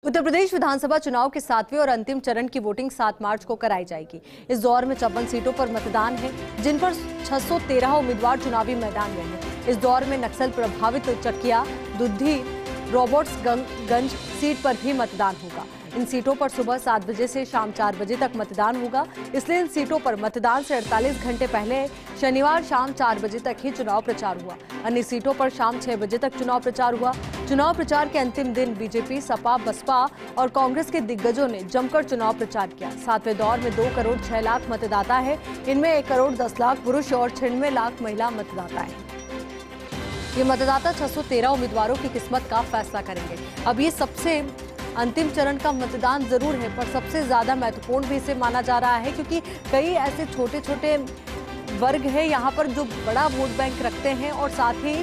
उत्तर प्रदेश विधानसभा चुनाव के 7वें और अंतिम चरण की वोटिंग 7 मार्च को कराई जाएगी। इस दौर में 54 सीटों पर मतदान है, जिन पर 613 उम्मीदवार चुनावी मैदान में हैं। इस दौर में नक्सल प्रभावित चकिया, दुद्धी, रॉबर्ट्सगंज सीट पर भी मतदान होगा। इन सीटों पर सुबह 7 बजे से शाम 4 बजे तक मतदान होगा। इसलिए इन सीटों पर मतदान से 48 घंटे पहले शनिवार शाम 4 बजे तक ही चुनाव प्रचार हुआ। अन्य सीटों पर शाम 6 बजे तक चुनाव प्रचार हुआ। चुनाव प्रचार के अंतिम दिन बीजेपी, सपा, बसपा और कांग्रेस के दिग्गजों ने जमकर चुनाव प्रचार किया। 7वें दौर में 2 करोड़ 6 लाख मतदाता है। इनमें 1 करोड़ 10 लाख पुरुष और 96 लाख महिला मतदाता है। ये मतदाता 613 उम्मीदवारों की किस्मत का फैसला करेंगे। अब ये सबसे अंतिम चरण का मतदान जरूर है, पर सबसे ज्यादा महत्वपूर्ण भी इसे माना जा रहा है, क्योंकि कई ऐसे छोटे छोटे वर्ग है यहाँ पर जो बड़ा वोट बैंक रखते हैं और साथ ही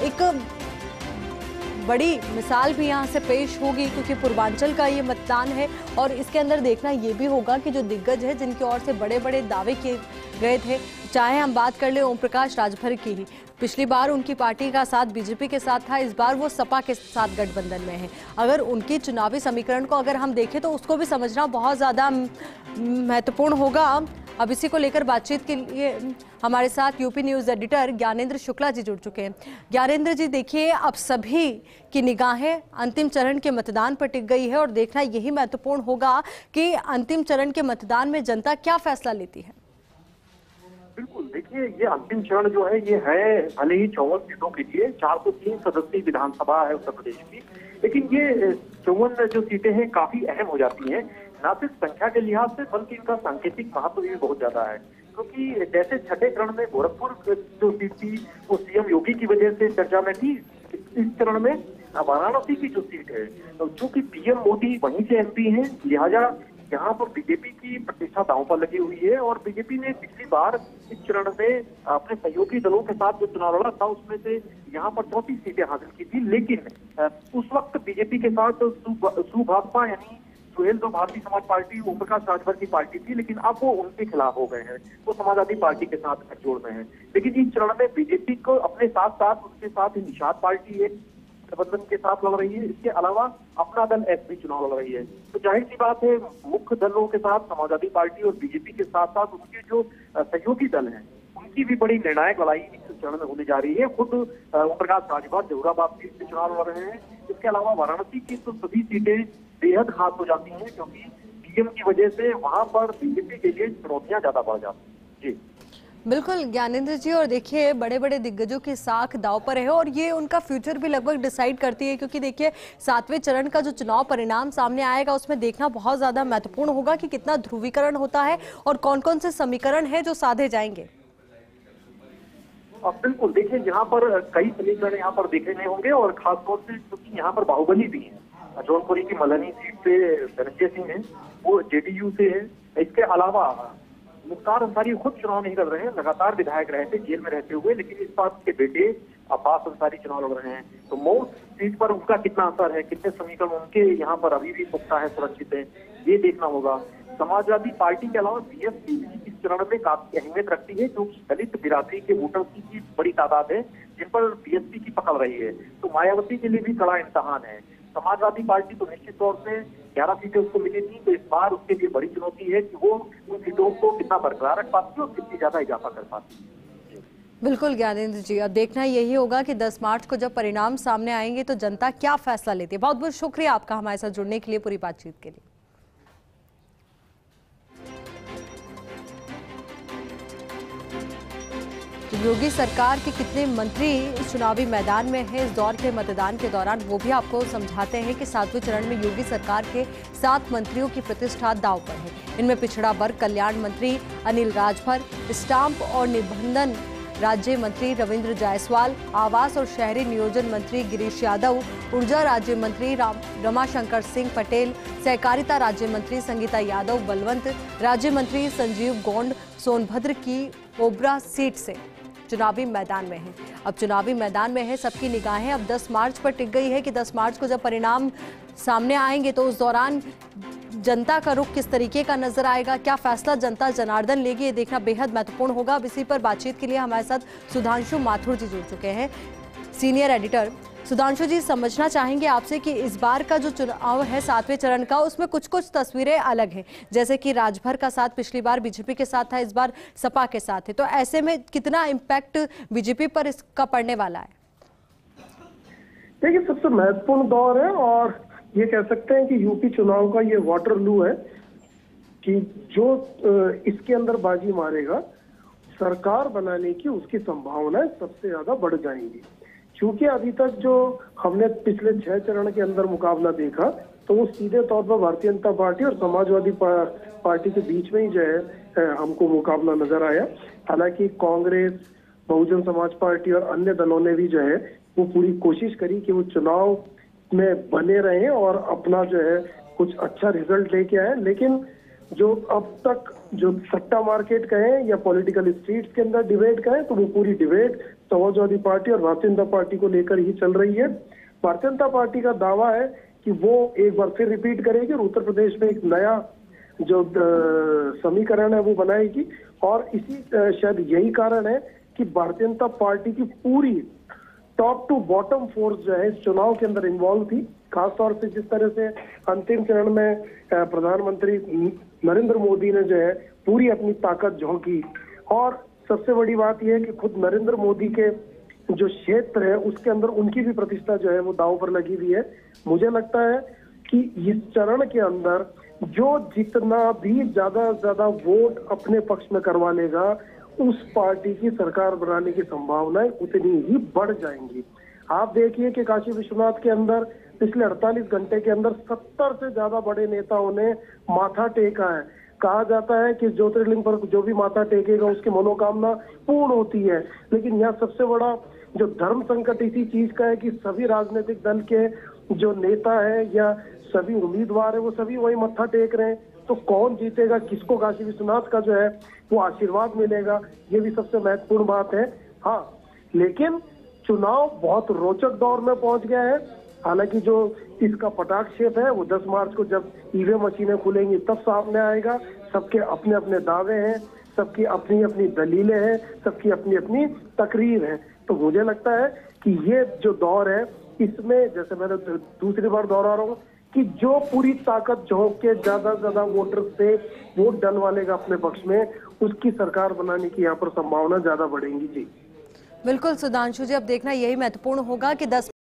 एक बड़ी मिसाल भी यहाँ से पेश होगी, क्योंकि पूर्वांचल का ये मतदान है और इसके अंदर देखना ये भी होगा कि जो दिग्गज है, जिनकी ओर से बड़े बड़े दावे किए गए थे, चाहे हम बात कर ले ओम प्रकाश राजभर की ही, पिछली बार उनकी पार्टी का साथ बीजेपी के साथ था, इस बार वो सपा के साथ गठबंधन में है। अगर उनकी चुनावी समीकरण को अगर हम देखें तो उसको भी समझना बहुत ज़्यादा महत्वपूर्ण होगा। अब इसी को लेकर बातचीत के लिए हमारे साथ UP news editor Gyanendra Shukla ji जुड़ चुके हैं। ज्ञानेंद्र जी, देखिए, अब सभी की निगाहें अंतिम चरण के मतदान पर टिक गई है और देखना यही महत्वपूर्ण होगा कि अंतिम चरण के मतदान में जनता क्या फैसला लेती है। बिल्कुल, देखिए, ये अंतिम चरण जो है ये है भले ही 54 सीटों के लिए, 403 सदस्यीय विधानसभा है उत्तर प्रदेश की, लेकिन ये 54 जो सीटें हैं काफी अहम हो जाती हैं, न सिर्फ संख्या के लिहाज से बल्कि इनका सांकेतिक महत्व भी बहुत ज्यादा है। क्योंकि जैसे छठे चरण में गोरखपुर जो सीट थी वो सीएम योगी की वजह से चर्चा में थी, इस चरण में वाराणसी की जो सीट है, जो कि पीएम मोदी वहीं से एमपी हैं, लिहाजा यहाँ पर बीजेपी की प्रतिष्ठा दांव पर लगी हुई है। और बीजेपी ने पिछली बार इस चरण में अपने सहयोगी दलों के साथ जो चुनाव लड़ा था उसमें से यहाँ पर 34 सीटें हासिल की थी, लेकिन उस वक्त बीजेपी के साथ सुभाषपा यानी सुहेल जो भारतीय समाज पार्टी, ओम प्रकाश राजभर की पार्टी थी, लेकिन अब वो उनके खिलाफ हो गए हैं, वो समाजवादी पार्टी के साथ गठजोड़ में है। लेकिन इस चरण में बीजेपी को अपने साथ साथ उनके साथ निषाद पार्टी है, गठबंधन के साथ लड़ रही है, इसके अलावा अपना दल एसपी चुनाव लड़ रही है। तो जाहिर सी बात है, मुख्य दलों के साथ समाजवादी पार्टी और बीजेपी के साथ साथ उनके जो सहयोगी दल हैं उनकी भी बड़ी निर्णायक लड़ाई इस चरण में होने जा रही है। खुद ओम प्रकाश राजभर जहुराबाद सीट से चुनाव लड़ रहे हैं। इसके अलावा वाराणसी की तो सभी सीटें बेहद खास हो जाती हैं, क्योंकि पीएम की वजह से वहां पर बीजेपी के लिए चुनौतियां ज्यादा बढ़ जाती हैं। जी बिल्कुल ज्ञानेंद्र जी, और देखिए, बड़े बड़े दिग्गजों की साख दांव पर है और ये उनका फ्यूचर भी लगभग डिसाइड करती है, क्योंकि देखिए 7वें चरण का जो चुनाव परिणाम सामने आएगा उसमें देखना बहुत ज्यादा महत्वपूर्ण होगा कि कितना ध्रुवीकरण होता है और कौन कौन से समीकरण है जो साधे जाएंगे। बिल्कुल, देखिए, यहाँ पर कई समीकरण यहाँ पर देखे गए होंगे और खासतौर से क्योंकि यहाँ पर बाहुबली भी है। जौनपुरी की मल्हनी सीट से धनंजय सिंह है, वो जेडीयू से है। इसके अलावा मुख्तार अंसारी खुद चुनाव नहीं लड़ रहे हैं, लगातार विधायक रहे थे जेल में रहते हुए, लेकिन इस बार के बेटे अब्बास अंसारी चुनाव लड़ रहे हैं। तो मऊ सीट पर उनका कितना असर है, कितने समीकरण उनके यहाँ पर अभी भी पुख्ता है, सुरक्षित है, ये देखना होगा। समाजवादी पार्टी के अलावा बीएसपी इस चरण में काफी अहमियत रखती है, जो दलित बिरादरी के वोटर्स की बड़ी तादाद है जिन पर बीएसपी की पकड़ रही है। तो मायावती के लिए भी कड़ा इम्तिहान है। समाजवादी पार्टी तो निश्चित तौर से 11 सीटें उसको मिली थी, तो इस बार उसके लिए बड़ी चुनौती है कि वो उन सीटों को कितना बरकरार रख पाती है और कितनी ज्यादा इजाफा कर पाती है। बिल्कुल ज्ञानेंद्र जी, अब देखना यही होगा कि 10 मार्च को जब परिणाम सामने आएंगे तो जनता क्या फैसला लेती है। बहुत बहुत शुक्रिया आपका हमारे साथ जुड़ने के लिए, पूरी बातचीत के लिए। योगी सरकार के कितने मंत्री चुनावी मैदान में हैं इस दौर के मतदान के दौरान, वो भी आपको समझाते हैं कि 7वें चरण में योगी सरकार के 7 मंत्रियों की प्रतिष्ठा दांव पर है। इनमें पिछड़ा वर्ग कल्याण मंत्री अनिल राजभर, स्टाम्प और निबंधन राज्य मंत्री रविंद्र जायसवाल, आवास और शहरी नियोजन मंत्री गिरीश यादव, ऊर्जा राज्य मंत्री रमाशंकर सिंह पटेल, सहकारिता राज्य मंत्री संगीता यादव बलवंत, राज्य मंत्री संजीव गोंड सोनभद्र की ओबरा सीट से चुनावी मैदान में है। अब चुनावी मैदान में है, सबकी निगाहें अब 10 मार्च पर टिक गई है कि 10 मार्च को जब परिणाम सामने आएंगे तो उस दौरान जनता का रुख किस तरीके का नजर आएगा, क्या फैसला जनता जनार्दन लेगी, ये देखना बेहद महत्वपूर्ण होगा। अब इसी पर बातचीत के लिए हमारे साथ सुधांशु माथुर जी जुड़ चुके हैं, सीनियर एडिटर सुधांशु जी, समझना चाहेंगे आपसे कि इस बार का जो चुनाव है 7वें चरण का, उसमें कुछ कुछ तस्वीरें अलग हैं। जैसे कि राजभर का साथ पिछली बार बीजेपी के साथ था, इस बार सपा के साथ है। तो ऐसे में कितना इम्पैक्ट बीजेपी पर इसका पड़ने वाला है? देखिए, सबसे महत्वपूर्ण दौर है और ये कह सकते हैं कि यूपी चुनाव का ये वाटरलू है कि जो इसके अंदर बाजी मारेगा, सरकार बनाने की उसकी संभावनाएं सबसे ज्यादा बढ़ जाएंगी। क्योंकि अभी तक जो हमने पिछले 6 चरण के अंदर मुकाबला देखा, तो वो सीधे तौर पर भारतीय जनता पार्टी और समाजवादी पार्टी के बीच में ही जो है हमको मुकाबला नजर आया। हालांकि कांग्रेस, बहुजन समाज पार्टी और अन्य दलों ने भी जो है वो पूरी कोशिश करी कि वो चुनाव में बने रहें और अपना जो है कुछ अच्छा रिजल्ट लेके आए। लेकिन जो अब तक जो सट्टा मार्केट कहें या पॉलिटिकल स्ट्रीट्स के अंदर डिबेट कहें, तो वो पूरी डिबेट समाजवादी पार्टी और भारतीय जनता पार्टी को लेकर ही चल रही है। भारतीय जनता पार्टी का दावा है कि वो एक बार फिर रिपीट करेगी और उत्तर प्रदेश में एक नया जो समीकरण है वो बनाएगी। और इसी शायद यही कारण है कि भारतीय जनता पार्टी की पूरी टॉप टू बॉटम फोर्स जो है इस चुनाव के अंदर इन्वॉल्व थी। खासतौर से जिस तरह से अंतिम चरण में प्रधानमंत्री नरेंद्र मोदी ने जो है पूरी अपनी ताकत झोंकी, और सबसे बड़ी बात यह है कि खुद नरेंद्र मोदी के जो क्षेत्र है उसके अंदर उनकी भी प्रतिष्ठा जो है वो दांव पर लगी हुई है। मुझे लगता है कि इस चरण के अंदर जो जितना भी ज्यादा से ज्यादा वोट अपने पक्ष में करवा लेगा, उस पार्टी की सरकार बनाने की संभावनाएं उतनी ही बढ़ जाएंगी। आप देखिए कि काशी विश्वनाथ के अंदर पिछले 48 घंटे के अंदर 70 से ज्यादा बड़े नेताओं ने माथा टेका है। कहा जाता है कि ज्योतिर्लिंग पर जो भी माथा टेकेगा उसकी मनोकामना पूर्ण होती है। लेकिन यहाँ सबसे बड़ा जो धर्म संकट इसी चीज का है कि सभी राजनीतिक दल के जो नेता है या सभी उम्मीदवार है वो सभी वही मत्था टेक रहे हैं। तो कौन जीतेगा, किसको काशी विश्वनाथ का जो है वो आशीर्वाद मिलेगा, ये भी सबसे महत्वपूर्ण बात है। हाँ, लेकिन चुनाव बहुत रोचक दौर में पहुंच गया है। हालांकि जो इसका पटाक्षेप है वो 10 मार्च को जब ईवीएम मशीनें खुलेंगी तब सामने आएगा। सबके अपने अपने दावे हैं, सबकी अपनी अपनी दलीलें हैं, सबकी अपनी अपनी तकरीर है। तो मुझे लगता है कि ये जो दौर है इसमें, जैसे मैंने दूसरी बार दोहरा रहा हूँ, कि जो पूरी ताकत झोंक के ज्यादा से ज्यादा वोटर से वोट डलवा लेगा अपने पक्ष में, उसकी सरकार बनाने की यहाँ पर संभावना ज्यादा बढ़ेगी। जी बिल्कुल सुधांशु जी, अब देखना यही महत्वपूर्ण होगा कि 10